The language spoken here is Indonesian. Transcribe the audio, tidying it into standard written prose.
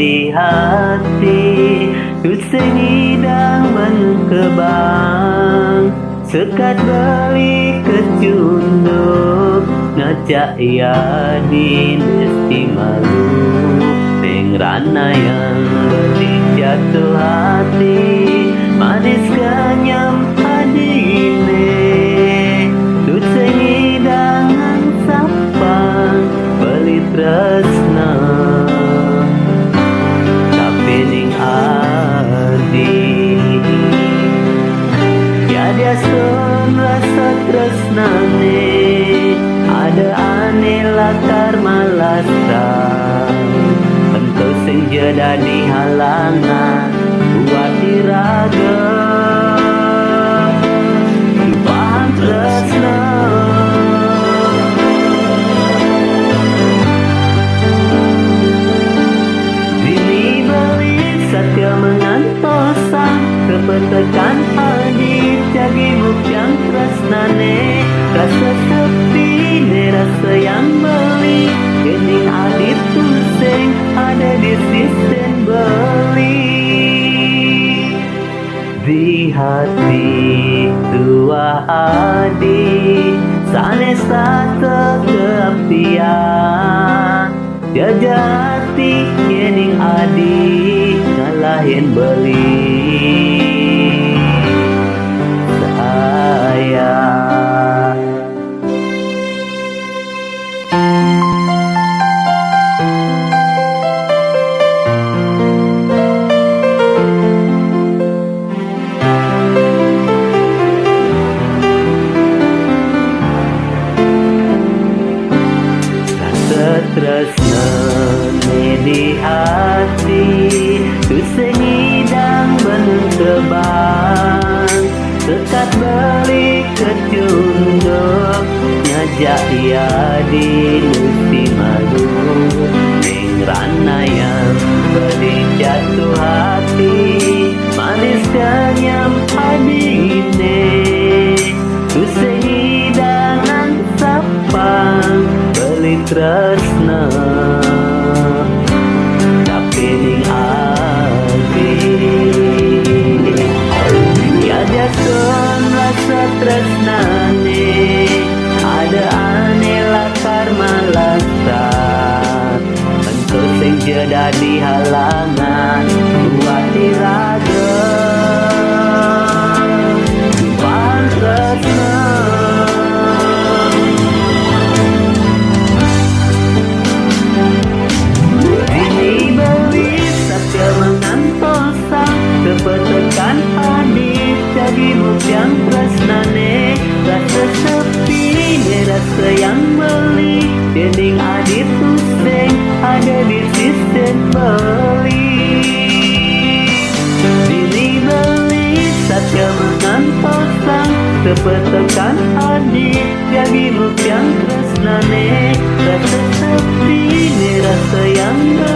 di hati, tuseng idang menkebang, sekat beli kecunduk, ngajak ia di nesti malu, pengrana yang beli jatuh hati, manis kenyam adine, tuseng idang sapang, beli tresna. Dia sun rasa tresnane, ada aneh latar malasa, bentuk senja di halangan buat diraga, lupahan tresna. Bini beli satya mengantosa, kepetekan adit jagi mukyang tresnane, rasa sepi ne rasa yang beli, gening adit tuseng ada di sistem beli. Di hati dua adik sanes tak kepian, jajati gening adik ngalahin beli. Tresna di hati, tuseng idang menkebang, sekat beli kecunduk, ngajak ia di nusti malu, pengrana yang beli jatuh hati, manis kenyam adine, tuseng idang sapang, beli tresna. Tapi ning adit ya jasun rasa tresnane, ada aneh latar malasa, bentuk senja di halangan buat diraga, lupahan tresna. Kepetekan adit jadi mukyang tresnane, rasa sepi ne rasa yang beli, gening adit tuseng ada di sistem beli. Bini beli satya mengantosang, kepetekan adit jadi mukyang tresnane, rasa sepi ne rasa yang beli.